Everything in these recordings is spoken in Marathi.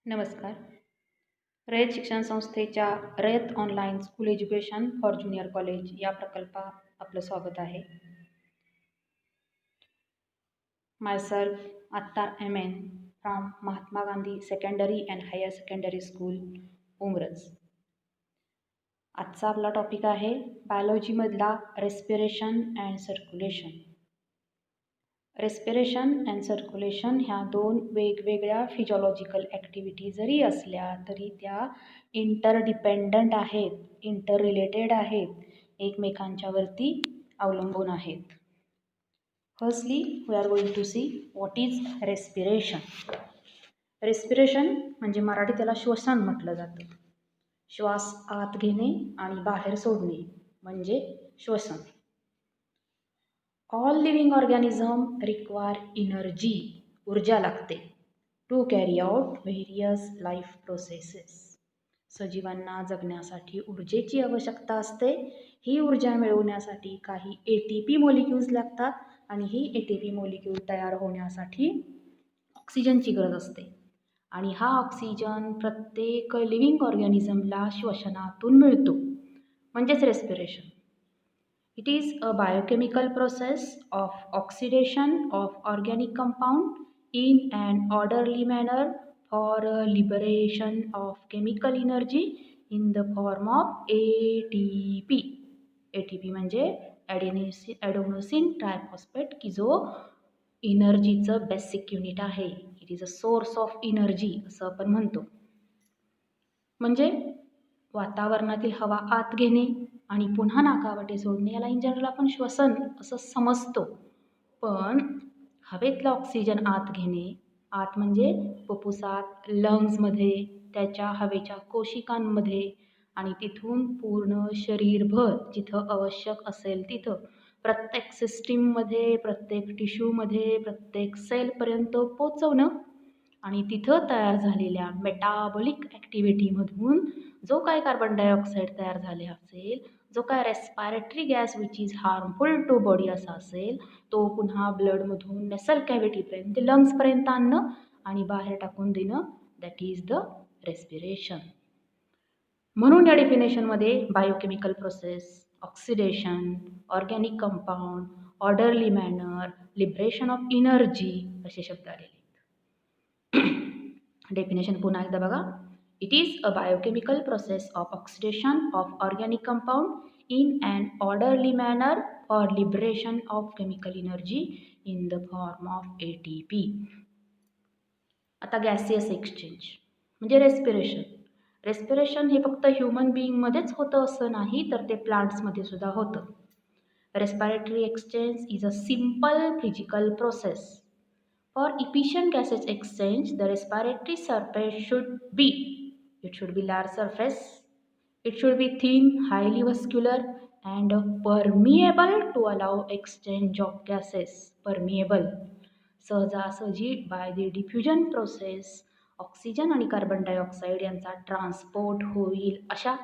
नमस्कार. रयत शिक्षण संस्थेच्या Rayat online school education for junior college या प्रकल्पात आपलं स्वागत आहे. Myself Attar M.N. from Mahatma Gandhi Secondary and Higher Secondary School, Umraj. आजचा आपला टॉपिक आहे बायोलॉजीमधला respiration and circulation. Respiration and circulation ह्या दोन वेगवेगळ्या फिजिओलॉजिकल ॲक्टिव्हिटी जरी असल्या तरी त्या इंटरडिपेंडंट आहेत, इंटर रिलेटेड आहेत, एकमेकांच्यावरती अवलंबून आहेत. Firstly we are going to see what is respiration. Respiration म्हणजे मराठी त्याला श्वसन म्हटलं जातं. श्वास आत घेणे आणि बाहेर सोडणे म्हणजे श्वसन. All living organism require energy, ऊर्जा लागते, to carry out various life processes. सजीवांना जगण्यासाठी ऊर्जेची आवश्यकता असते. ही ऊर्जा मिळवण्यासाठी काही ATP मॉलिक्यूल्स लागतात आणि ही ATP मॉलिक्यूल तयार होण्यासाठी ऑक्सिजनची गरज असते आणि हा ऑक्सिजन प्रत्येक लिव्हिंग ऑर्गॅनिझमला श्वसनातून मिळतो म्हणजेच respiration. It is a biochemical process of oxidation of organic compound in an orderly manner for liberation of chemical energy in the form of ATP. ATP म्हणजे ॲडेनोसिन ट्रायफॉस्फेट की जो एनर्जीचं बेसिक युनिट आहे. It is a source of energy असं आपण म्हणतो. म्हणजे वातावरणातील हवा आत घेणे आणि पुन्हा नाकावाटे सोडणे याला इन जनरल आपण श्वसन असं समजतो. पण हवेतला ऑक्सिजन आत घेणे, आत म्हणजे फुफ्फुसात, लंग्समध्ये, त्याच्या हवेच्या कोशिकांमध्ये आणि तिथून पूर्ण शरीरभर जिथं आवश्यक असेल तिथं प्रत्येक सिस्टीममध्ये, प्रत्येक टिश्यूमध्ये, प्रत्येक सेलपर्यंत पोचवणं आणि तिथं तयार झालेल्या मेटाबॉलिक ॲक्टिव्हिटीमधून जो काय कार्बन डायऑक्साईड तयार झाले असेल, जो काय respiratory gas which is harmful to body असा असेल, तो पुन्हा ब्लडमधून नेसल कॅव्हिटीपर्यंत लंग्सपर्यंत आणणं आणि बाहेर टाकून देणं, दॅट इज द रेस्पिरेशन. म्हणून या डेफिनेशनमध्ये biochemical process, oxidation, organic compound, orderly manner, liberation of energy असे शब्द आलेले. डेफिनेशन पुन्हा एकदा बघा. It is a biochemical process of oxidation of organic compound in an orderly manner for liberation of chemical energy in the form of ATP. आता गॅसियस एक्सचेंज म्हणजे रेस्पिरेशन. रेस्पिरेशन हे फक्त ह्युमन बिईंगमध्येच होतं असं नाही, तर ते प्लांट्समध्ये सुद्धा होतं. Respiratory exchange is a simple physical process. For efficient gases exchange, the respiratory surface should be, it should be large surface, it should be thin, highly vascular and permeable to allow exchange of gases. Permeable, सहजासहजी by the diffusion process oxygen आणि कार्बन डायऑक्साईड यांचा ट्रान्सपोर्ट होईल अशा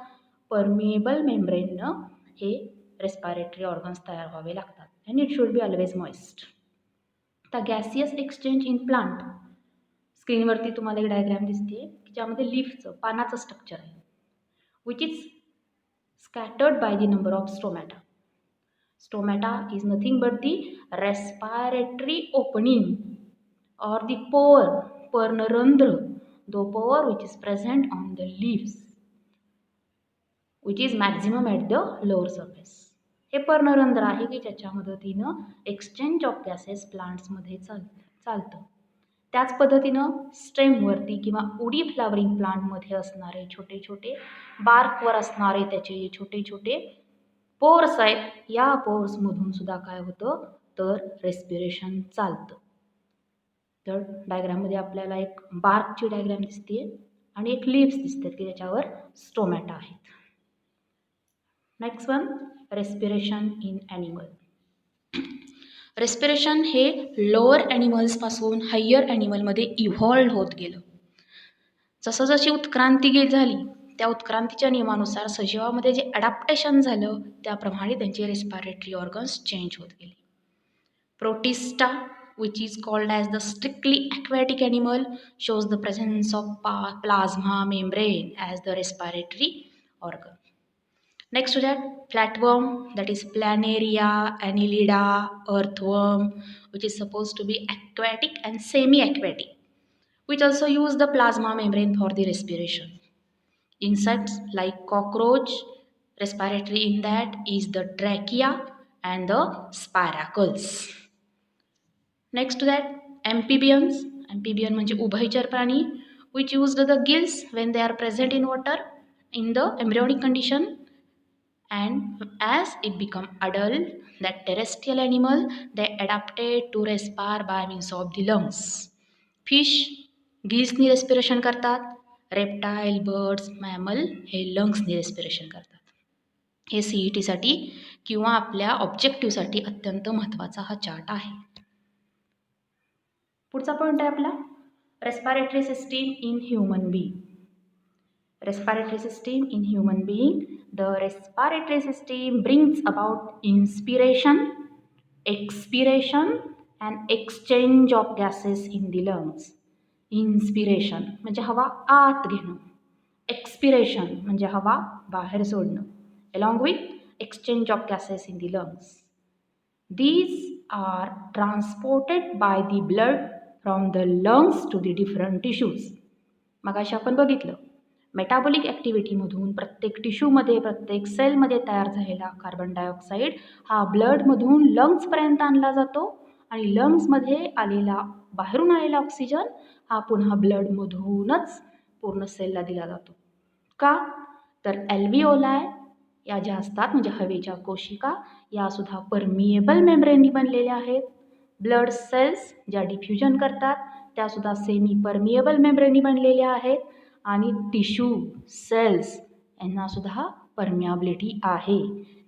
परमिएबल मेम्ब्रेननं हे रेस्पिरेटरी ऑर्गन्स तयार व्हावे लागतात. And it should be always moist. आता गॅसियस एक्सचेंज इन प्लांट, स्क्रीनवरती तुम्हाला एक डायग्राम दिसते की ज्यामध्ये लीफचं पानाचं स्ट्रक्चर आहे, which is scattered by the number of stomata. Stomata is nothing but the respiratory opening और द पोअर, पर्णरंध्र, the pore which is present on the leaves which is maximum at the lower surface. हे पर्णरंध्र आहे की ज्याच्या मदतीनं एक्सचेंज ऑफ गॅसेस प्लांट्समध्ये चालतं. त्याच पद्धतीनं स्टेमवरती किंवा उडी फ्लावरिंग प्लांटमध्ये असणारे छोटे छोटे बार्कवर असणारे त्याचे जे छोटे छोटे पोर्स आहेत, या पोर्समधून सुद्धा काय होतं तर रेस्पिरेशन चालतं. तर डायग्राममध्ये आपल्याला एक बार्कची डायग्राम दिसते आणि एक लीव्स दिसतात की ज्याच्यावर स्टोमॅटा आहेत. Next one, respiration in animal. Respiration हे लोअर ॲनिमल्सपासून हायर ॲनिमलमध्ये इव्हॉल्व होत गेलं. जसं जशी उत्क्रांती झाली त्या उत्क्रांतीच्या नियमानुसार सजीवामध्ये जे ॲडॅप्टेशन झालं त्याप्रमाणे त्यांचे रेस्पिरेटरी ऑर्गन्स चेंज होत गेले. Protista which is called as the strictly aquatic animal, shows the presence of plasma membrane as the respiratory organ. Next to that, flatworm, that is Planaria, Annelida, earthworm, which is supposed to be aquatic and semi-aquatic, which also use the plasma membrane for the respiration. Insects like cockroach, respiratory in that is the trachea and the spiracles. Next to that, amphibians. Amphibian म्हणजे उभयचर प्राणी, which used the gills when they are present in water in the embryonic condition, and as it become adult, that terrestrial animal, they adapted to respire by means of the lungs. Fish गिल्सनी रेस्पिरेशन करतात. रेप्टाईल, बर्ड्स, मॅमल हे लंग्सनी रेस्पिरेशन करतात. हे CETसाठी किंवा आपल्या ऑब्जेक्टिव्हसाठी अत्यंत महत्त्वाचा हा चार्ट आहे. पुढचा पॉईंट आहे आपला respiratory system in human being. Respiratory system in human being. The respiratory system brings about inspiration, expiration and exchange of gases in the lungs. Inspiration म्हणजे हवा आत घेणं, expiration म्हणजे हवा बाहेर सोडणं, along with exchange of gases in the lungs. These are transported by the blood from the lungs to the different tissues. मगाशी आपण बघितलं मेटाबॉलिक ॲक्टिव्हिटीमधून प्रत्येक टिश्यूमध्ये प्रत्येक सेलमध्ये तयार झालेला कार्बन डायऑक्साईड हा ब्लडमधून लंग्सपर्यंत आणला जातो आणि लंग्समध्ये आलेला बाहेरून आलेला ऑक्सिजन हा पुन्हा ब्लडमधूनच पूर्ण सेलला दिला जातो. का तर ॲल्व्हिओलाय या ज्या असतात म्हणजे हवेच्या कोशिका यासुद्धा परमिएबल मेम्ब्रेननी बनलेल्या आहेत. ब्लड सेल्स ज्या डिफ्युजन करतात त्यासुद्धा सेमी परमिएबल मेम्ब्रेननी बनलेल्या आहेत आणि टिश्यू सेल्स यांनासुद्धा परमियाबिलिटी आहे.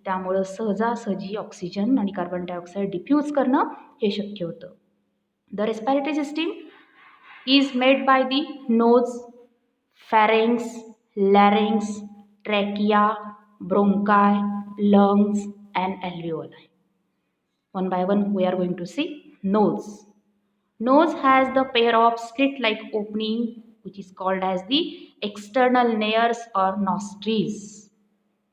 त्यामुळं सहजासहजी ऑक्सिजन आणि कार्बन डायऑक्साईड डिफ्यूज करणं हे शक्य होतं. The respiratory system is made by the nose, pharynx, larynx, trachea, bronchi, lungs and alveoli. One by one we are going to see nose. Nose has the pair of slit-like opening which is called as the external nares or nostrils,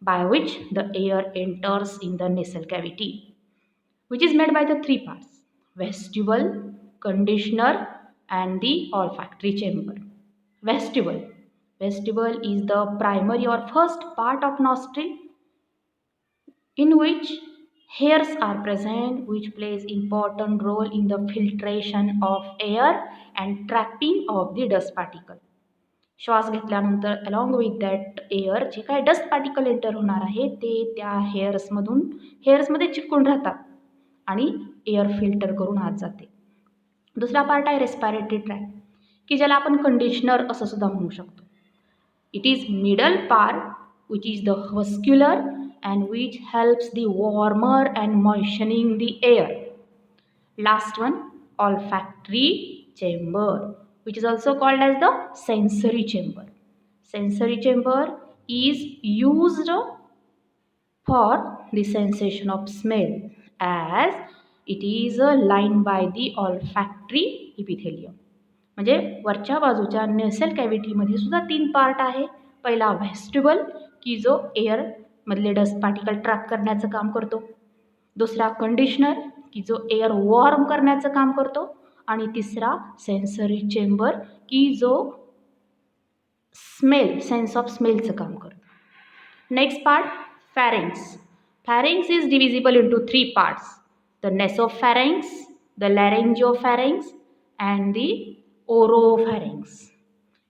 by which the air enters in the nasal cavity, which is made by the three parts: vestibule, conditioner and the olfactory chamber. Vestibule. Vestibule is the primary or first part of nostril in which hairs are present, which plays important role in the filtration of air and trapping of the dust particle. श्वास घेतल्यानंतर अलॉंग विथ दॅट एअर जे काय डस्ट पार्टिकल एंटर होणार आहे ते त्या हेअर्समध्ये चिकटून राहतात आणि एअर फिल्टर करून आत जाते. दुसरा पार्ट आहे रेस्पिरेटरी ट्रॅक की ज्याला आपण कंडिशनर असं सुद्धा म्हणू शकतो. It is middle part which is the vascular and which helps the warmer and moistening the air. Last one, olfactory chamber, which is also called as the sensory chamber. Sensory chamber is used for the sensation of smell as it is lined by the olfactory epithelium. म्हणजे वरच्या बाजूच्या नेसल कॅव्हिटीमध्ये सुद्धा तीन पार्ट आहे. पहिला व्हेस्टिबल की जो एअरमधले डस्ट पार्टिकल ट्रॅप करण्याचं काम करतो. दुसरा कंडिशनर की जो एअर वॉर्म करण्याचं काम करतो. आणि तिसरा सेन्सरी चेंबर की जो सेन्स ऑफ स्मेलचं काम करतो. Next part pharynx. Pharynx is divisible into three parts: the nasopharynx, the laryngopharynx and the oropharynx.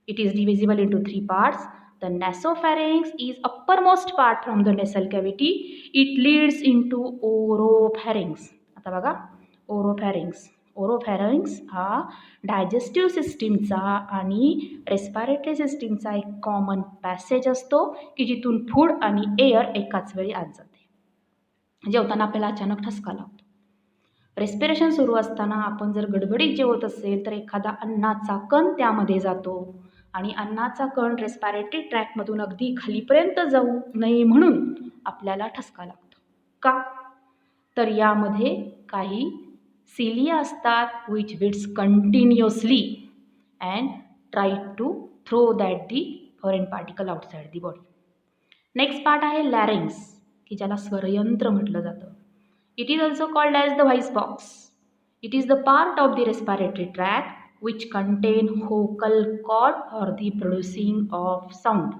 It is divisible into three parts. The nasopharynx is uppermost part from the nasal cavity. It leads into oropharynx. आता बघा oropharynx. oropharynx हा डायजेस्टिव्ह सिस्टीमचा आणि रेस्पिरेटरी सिस्टीमचा एक कॉमन पॅसेज असतो की जिथून फूड आणि एअर एकाच वेळी आत जाते. जेवताना आपल्याला अचानक ठसका लागतो. रेस्पिरेशन सुरू असताना आपण जर गडबडीत जेवत असेल तर एखादा अन्नाचा कण त्यामध्ये जातो आणि अन्नाचा कण रेस्पिरेटरी ट्रॅकमधून अगदी खालीपर्यंत जाऊ नये म्हणून आपल्याला ठसका लागतो. का तर यामध्ये काही सिलिया असतात which beats continuously and try to throw that the foreign particle outside the body. Next part आहे लॅरिंग्स, की ज्याला स्वरयंत्र म्हटलं जातं. It is also called as the voice box. It is the part of the respiratory tract which contain vocal cord for the producing of sound.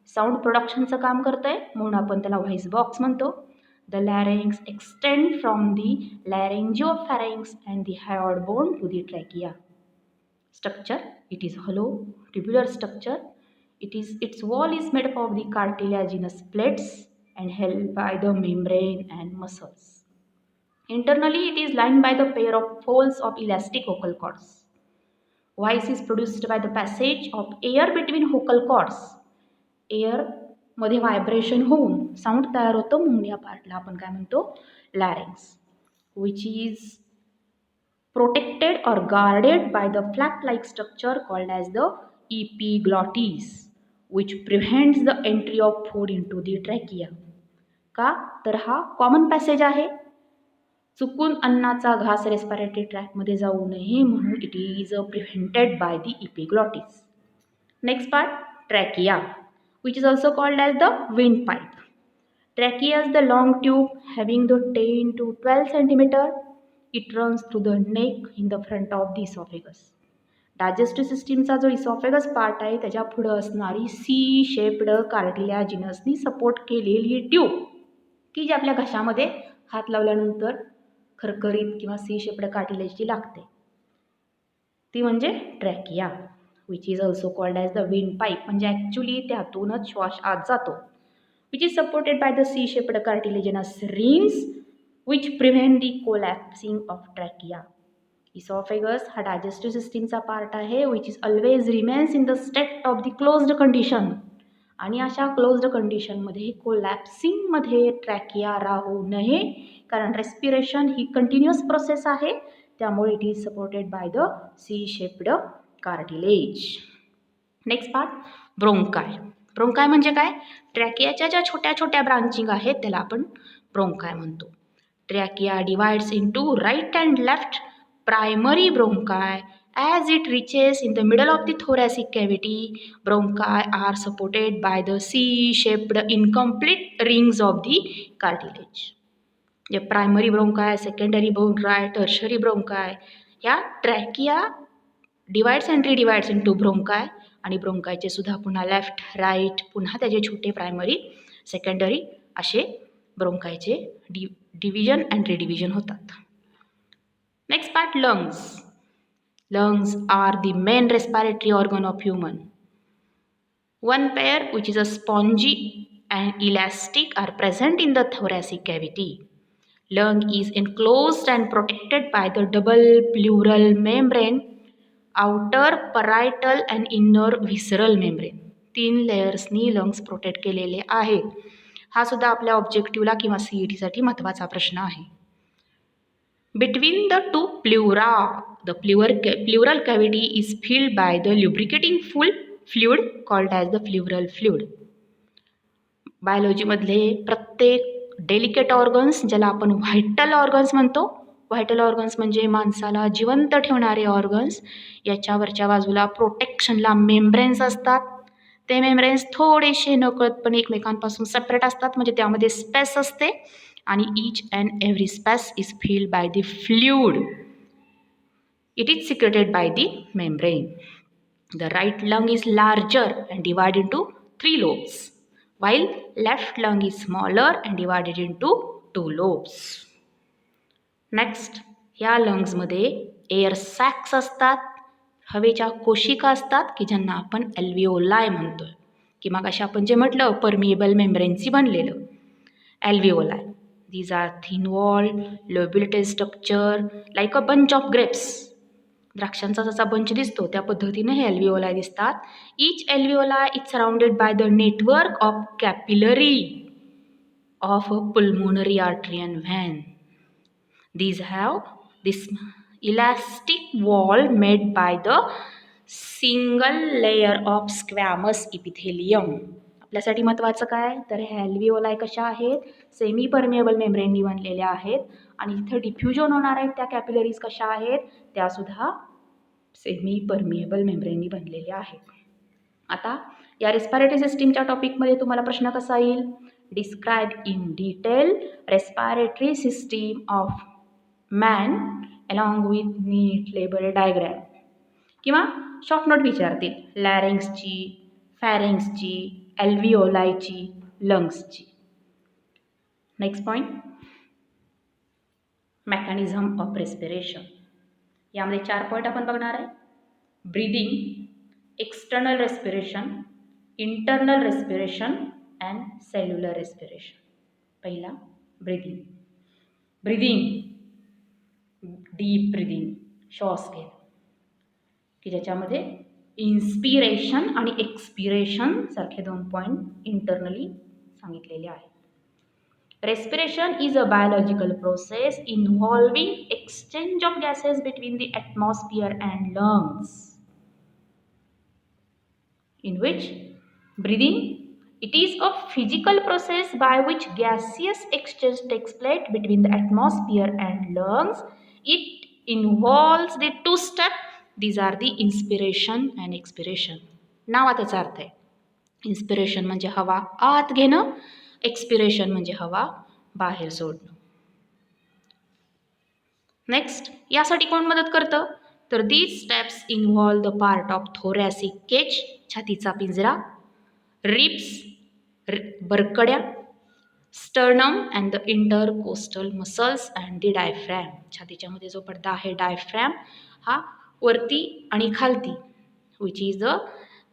Sound प्रोडक्शनचं काम करतं आहे म्हणून आपण त्याला व्हॉइस बॉक्स म्हणतो. The larynx extend from the laryngopharynx and the hyoid bone to the trachea. Structure, it is hollow tubular structure. Its wall is made up of the cartilaginous plates and held by the membrane and muscles. Internally, it is lined by the pair of folds of elastic vocal cords. Voice is produced by the passage of air between vocal cords. Air मध्ये व्हायब्रेशन होऊन साऊंड तयार होतं म्हणून या पार्टला आपण काय म्हणतो, लॅरिंग्स. विच इज प्रोटेक्टेड और guarded by the flat like structure called as the epiglottis which prevents the entry of food into the trachea. का तर हा कॉमन पॅसेज आहे, चुकून अन्नाचा घास रेस्पिरेटरी ट्रॅकमध्ये जाऊ नये म्हणून it is prevented by the epiglottis. Next part, trachea, which is also called as the windpipe. Trachea is the long tube having the 10 to 12 centimeter. It runs through the neck in the front of the esophagus. Digestive सिस्टीमचा जो इसॉफेगस पार्ट आहे त्याच्या पुढं असणारी सी शेप्ड कार्टिलॅजिनसनी सपोर्ट केलेली ट्यूब, की जी आपल्या घशामध्ये हात लावल्यानंतर खरखरीत किंवा सी शेप्ड कार्टिलेजची लागते, ती म्हणजे trachea. Which is also called as the wind pipe, म्हणजे ॲक्च्युली त्यातूनच श्वास आत जातो. Which is supported by the C shaped cartilaginous rings which prevent the collapsing of trachea. Oesophagus हा डायजेस्टिव्ह सिस्टीमचा पार्ट आहे which is always remains in the state of the closed condition. आणि अशा क्लोज्ड कंडिशनमध्ये कोलॅप्सिंगमध्ये ट्रॅकिया राहू नये, कारण रेस्पिरेशन ही कंटिन्युअस प्रोसेस आहे, त्यामुळे it is supported by the C shaped cartilage. Next part, bronchi. Bronchi म्हणजे काय, ट्रॅकियाच्या ज्या छोट्या छोट्या ब्रांचिंग आहेत त्याला आपण ब्रोंकाय म्हणतो. Trachea divides into right and left primary bronchi. As it reaches in the middle of the thoracic cavity, bronchi are supported by the C-shaped incomplete rings of the cartilage. जे primary bronchi, secondary bronchi, tertiary bronchi, या trachea divides and redivides into bronchi, आणि ब्रोंकायचे सुद्धा पुन्हा लेफ्ट राईट पुन्हा त्याचे छोटे प्रायमरी सेकंडरी असे ब्रोंकायचे डिव्हिजन अँड रिडिव्हिजन होतात. Next part, lungs. Lungs are the main respiratory organ of human. One pair, which is a spongy and elastic, are present in the thoracic cavity. Lung is enclosed and protected by the double pleural membrane, outer parietal and inner visceral membrane. 3 लेयर्सनी लंग्स प्रोटेक्ट केलेले आहेत. हा सुद्धा आपल्या ऑब्जेक्टिव्हला किंवा CET साठी महत्त्वाचा प्रश्न आहे. Between the two pleura, the pleural cavity is filled by the lubricating fluid called as the pleural fluid. बायोलॉजीमधले प्रत्येक डेलिकेट ऑर्गन्स, ज्याला आपण व्हायटल ऑर्गन्स म्हणतो, व्हायटल ऑर्गन्स म्हणजे माणसाला जिवंत ठेवणारे ऑर्गन्स, याच्यावरच्या बाजूला प्रोटेक्शनला मेम्ब्रेन्स असतात. ते मेम्ब्रेन्स थोडेसे नकळतपणे एकमेकांपासून सेपरेट असतात, म्हणजे त्यामध्ये स्पेस असते, आणि each and every space is filled by the fluid. It is secreted by the membrane. The right lung is larger and divided into 3 lobes, while left lung is smaller and divided into 2 lobes. Next, या लंग्समध्ये एअर सॅक्स असतात, हवेच्या कोशिका असतात, की ज्यांना आपण एल्विओलाय म्हणतोय, की मग अशा आपण जे म्हटलं परमिएबल मेम्ब्रेनची बनलेलं एल्विओलाय. These are thin-walled, lobulated structure like a bunch of grapes. द्राक्षांचा जसा बंच दिसतो त्या पद्धतीने हे एल्विओलाय दिसतात. Each alveoli is surrounded by the network of capillary of a pulmonary artery and vein. These have this elastic wall made by the single layer of squamous epithelium. आपल्यासाठी महत्त्वाचं काय तर हे ॲल्विओलाय कशा आहेत, सेमी परमिएबल मेम्ब्रेननी बनलेल्या आहेत, आणि जिथे डिफ्युजन होणार आहेत त्या कॅपिलरीज कशा आहेत, त्यासुद्धा सेमी परमिएबल मेम्ब्रेननी बनलेल्या आहेत. आता या रेस्पिरेटरी सिस्टीमच्या टॉपिकमध्ये तुम्हाला प्रश्न कसा येईल, describe in detail respiratory system of man along with neat label diagram, किंवा शॉर्ट नोट विचारतील लॅरिंग्सची, फॅरिंग्सची, एल्व्हिओलायची, लंग्सची. Next point, mechanism of respiration. यामध्ये 4 पॉईंट आपण बघणार आहे. Breathing, external respiration, internal respiration and cellular respiration. पहिला ब्रीदिंग. ब्रीदिंग, डीप ब्रीदिंग, श्वास घेणं, की ज्याच्यामध्ये इन्स्पिरेशन आणि एक्सपिरेशन सारखे 2 पॉईंट इंटरनली सांगितलेले आहेत. Respiration is a biological process involving exchange of gases between the atmosphere and lungs, in which breathing, it is a physical process by which gaseous exchange takes place between the atmosphere and lungs. It involves the 2 steps. These are the inspiration and expiration. नावाचा अर्थ आहे. इन्स्पिरेशन म्हणजे हवा आत घेणं, एक्सपिरेशन म्हणजे हवा बाहेर सोडणं. नेक्स्ट, यासाठी कोण मदत करतं, तर these steps involve the part of thoracic cage, छातीचा पिंजरा, रिब्स, बरकड्या, sternum and the intercostal muscles and the diaphragm. छातीच्या मध्ये जो पडदा आहे डायफ्रॅम, हा वरती आणि खालती,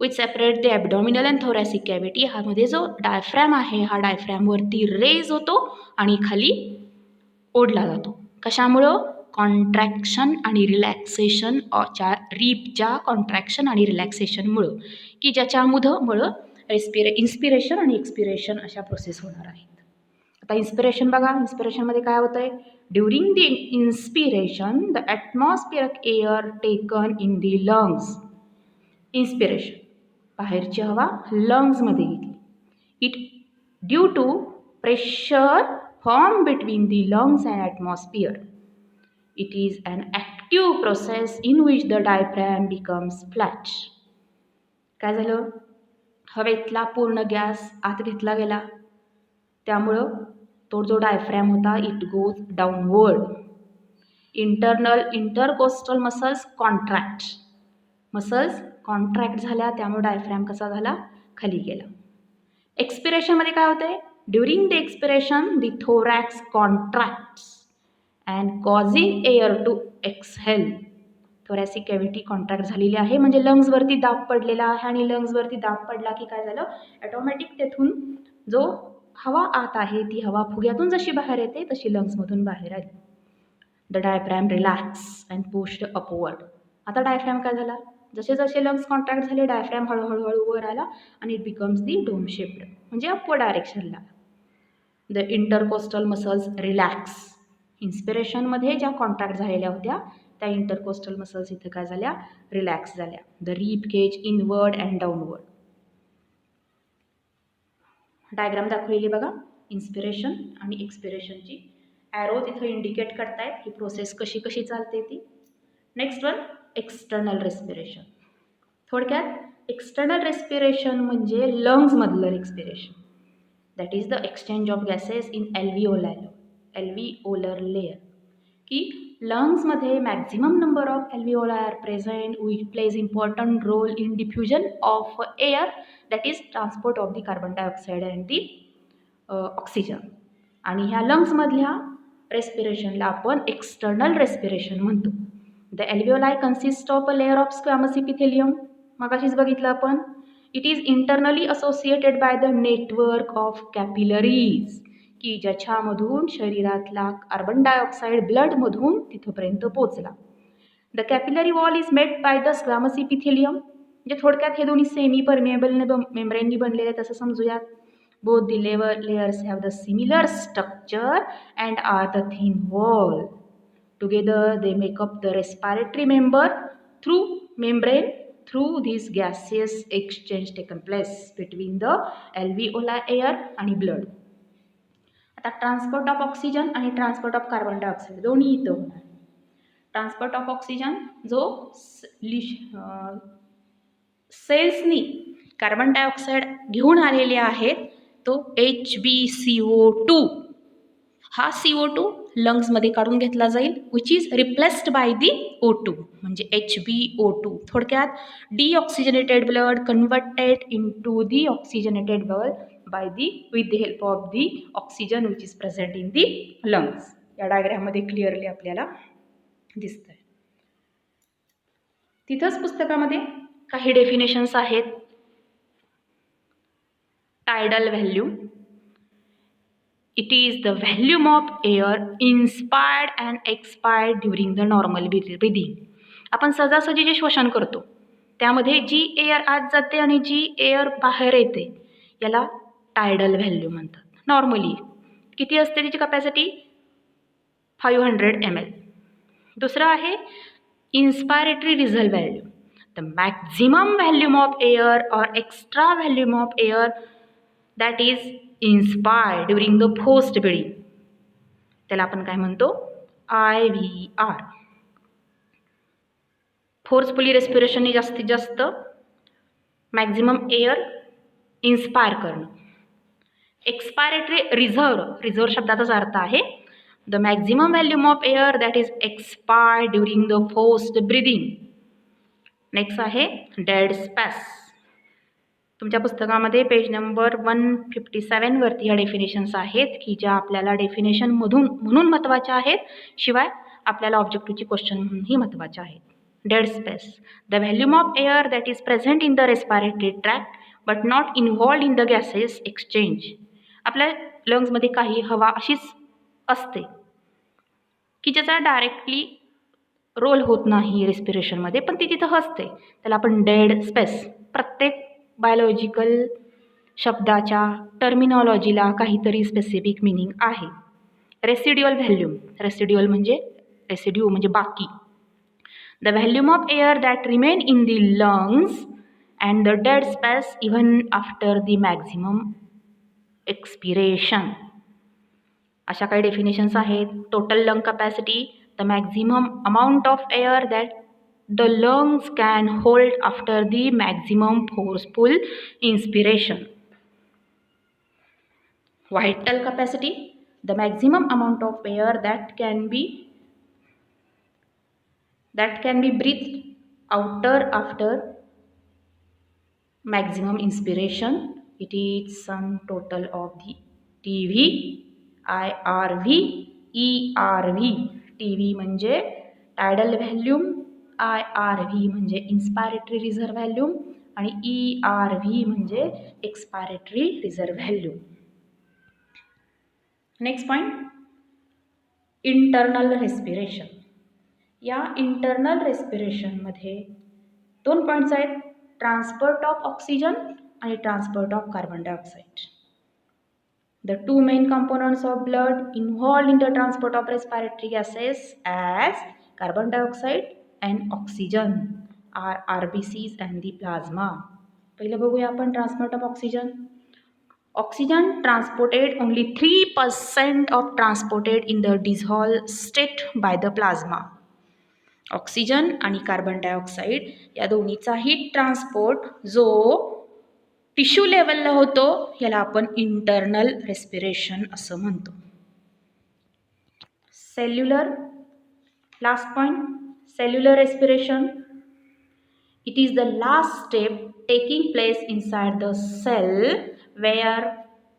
which separate the abdominal and thoracic cavity. हा मध्ये जो डायफ्रॅम आहे, हा डायफ्रॅम वरती रेज होतो आणि खाली ओढला जातो. कशामुळं, कॉन्ट्रॅक्शन आणि रिलॅक्सेशन रीपच्या कॉन्ट्रॅक्शन आणि रिलॅक्सेशनमुळं, की ज्याच्यामुळं इन्स्पिरेशन आणि एक्सपिरेशन अशा प्रोसेस होणार आहेत. आता इन्स्पिरेशन बघा, इन्स्पिरेशनमध्ये काय होतं आहे, during the inspiration the atmospheric air taken in the lungs. Inspiration, बाहेरची हवा लंग्समध्ये घेतली. It due to pressure form between the lungs and atmosphere. It is an active process in which the diaphragm becomes flat. काय झालं, हवेतला पूर्ण गॅस आत घेतला गेला, त्यामुळं तो जो डायफ्रॅम होता it goes downward. Intercostal muscles contract झाल्या, त्यामुळे डायफ्रॅम कसा झाला, खाली गेला. एक्सपिरेशनमध्ये काय होतं आहे, during the expiration the thorax contracts and causing air to exhale. Thoracic cavity contract झालेली आहे, म्हणजे लंग्सवरती दाब पडलेला आहे, आणि लंग्सवरती दाब पडला की काय झालं, ॲटोमॅटिक तेथून जो हवा आत आहे ती हवा फुग्यातून जशी बाहेर येते तशी लंग्समधून बाहेर आली. The diaphragm relax and pushed upward. आता डायफ्रॅम काय झाला, जसे जसे लंग्स कॉन्ट्रॅक्ट झाले डायफ्रॅम हळूहळू वर आला आणि it becomes the dome shaped, म्हणजे अपवर्ड डायरेक्शनला. The intercostal muscles relax. इन्स्पिरेशनमध्ये ज्या कॉन्ट्रॅक्ट झालेल्या होत्या त्या इंटरकोस्टल मसल्स इथं काय झाल्या, रिलॅक्स झाल्या. The rib cage inward and downward. Diagram दाखवलेली बघा, इन्स्पिरेशन आणि एक्सपिरेशनची ॲरो तिथं इंडिकेट करतायत ही प्रोसेस कशी कशी चालते ती. Next one, external respiration. थोडक्यात एक्सटर्नल रेस्पिरेशन म्हणजे लंग्समधलं respiration. That is the exchange of gases in alveolar layer, की लंग्समध्ये maximum number of alveoli are present which plays important role in diffusion of air, that is transport of the carbon dioxide and the oxygen. आणि ह्या लंग्समधल्या रेस्पिरेशनला आपण एक्सटर्नल रेस्पिरेशन म्हणतो. The alveoli consist of a layer of squamous epithelium. मगाशीच बघितलं आपण. It is internally associated by the network of capillaries, की ज्याच्यामधून शरीरातला कार्बन डायऑक्साईड ब्लडमधून तिथंपर्यंत पोचला. The capillary wall is made by the squamous epithelium. म्हणजे थोडक्यात हे दोन्ही सेमी परमिएबल मेम्ब्रेननी बनलेले आहेत असं समजूयात. Both the layers have the similar structure and are the thin wall. Together they make up the respiratory membrane. Through this gaseous exchange taken place between the alveolar air and blood. आता ट्रान्सपोर्ट ऑफ ऑक्सिजन आणि ट्रान्सपोर्ट ऑफ कार्बन डायऑक्साईड दोन्ही इथं होणार. ट्रान्सपोर्ट ऑफ ऑक्सिजन जो सेल्सनी कार्बन डायऑक्साईड घेऊन आलेले आहेत तो HbCO2 हा CO2 लंग्समध्ये काढून घेतला जाईल which is replaced by the O2 म्हणजे HbO2. थोडक्यात deoxygenated blood converted into the oxygenated blood by the with the help of the oxygen which is present in the lungs. या डायग्राममध्ये क्लिअरली आपल्याला दिसतं आहे. तिथंच पुस्तकामध्ये काही डेफिनेशन्स आहेत. Tidal value, it is the volume of air inspired and expired during the normal breathing. आपण सहजासहजी जे श्वसन करतो त्यामध्ये जी एअर आत जाते आणि जी एअर बाहेर येते याला टायडल व्हॅल्यू म्हणतात. नॉर्मली किती असते तिची कपॅसिटी 500 ml. दुसरं आहे inspiratory reserve value, the maximum volume of air or extra volume of air that is inspired during the forced breathing. त्याला आपण काय म्हणतो IVR. फोर्सफुली रेस्पिरेशनने जास्तीत जास्त मॅक्झिमम एअर इन्स्पायर करणं. एक्सपायरेटरी रिझर्व शब्दाचाच अर्थ आहे the maximum volume of air that is expired during the forced breathing. Next आहे डेड स्पेस. तुमच्या पुस्तकामध्ये पेज नंबर 157 वरती ह्या डेफिनेशन्स आहेत की ज्या आपल्याला डेफिनेशन म्हणून महत्त्वाच्या आहेत, शिवाय आपल्याला ऑब्जेक्टिव्हची क्वेश्चन म्हणूनही महत्त्वाच्या आहेत. Dead space, the volume of air that is present in the respiratory tract but not involved in the gases exchange. आपल्या लंग्समध्ये काही हवा अशीच असते की ज्याचा डायरेक्टली रोल होत नाही रेस्पिरेशनमध्ये, पण ती तिथं असते, त्याला आपण डेड स्पेस. प्रत्येक बायोलॉजिकल शब्दाच्या टर्मिनॉलॉजीला काहीतरी स्पेसिफिक मिनिंग आहे. रेसिड्युअल व्हॅल्यूम, रेसिड्यू म्हणजे बाकी. The volume of air that remain in the lungs and the dead space even after the maximum expiration. अशा काही डेफिनेशन्स आहेत. Total lung capacity, the maximum amount of air that the lungs can hold after the maximum forceful inspiration. Vital capacity, the maximum amount of air that can be breathed out after maximum inspiration. It is sum total of the TV, IRV, ERV. TV म्हणजे टायडल व्हॅल्यूम, IRV म्हणजे इन्स्पायरेटरी रिझर्व व्हॅल्यूम आणि ERV म्हणजे expiratory reserve volume. Next point internal respiration. या इंटरनल रेस्पिरेशनमध्ये 2 पॉईंट्स आहेत, ट्रान्सपोर्ट ऑफ ऑक्सिजन आणि transport of carbon dioxide. The two main components of blood involved in the transport of respiratory gases as carbon dioxide and oxygen are RBCs and the plasma. पहिलं बघूया आपण transport of oxygen. Oxygen transported only 3% of transported in the dissolve state by the plasma. Oxygen आणि कार्बन डायऑक्साईड या दोन्हीचाही ट्रान्सपोर्ट जो टिश्यू लेवलला होतो याला आपण इंटरनल रेस्पिरेशन असं म्हणतो. Cellular, last point, cellular respiration. It is the last step taking place inside the cell where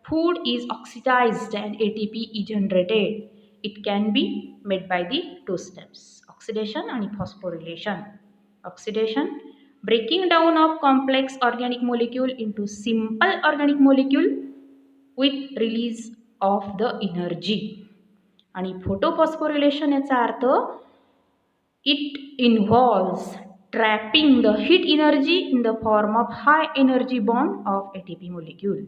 food is oxidised and ATP is generated. It can be made by the 2 steps, oxidation आणि phosphorylation. Oxidation, breaking down of complex organic molecule into simple organic molecule with release of the energy. आणि photophosphorylation याचा अर्थ it involves trapping the heat energy in the form of high energy bond of ATP molecule.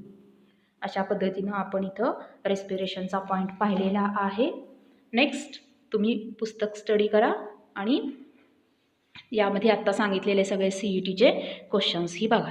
अशा पद्धतीनं आपण इथं रेस्पिरेशनचा पॉईंट पाहिलेला आहे. नेक्स्ट तुम्ही पुस्तक स्टडी करा आणि यामध्ये आत्ता सांगितलेले सगळे CETचे क्वेश्चन्सही बघा.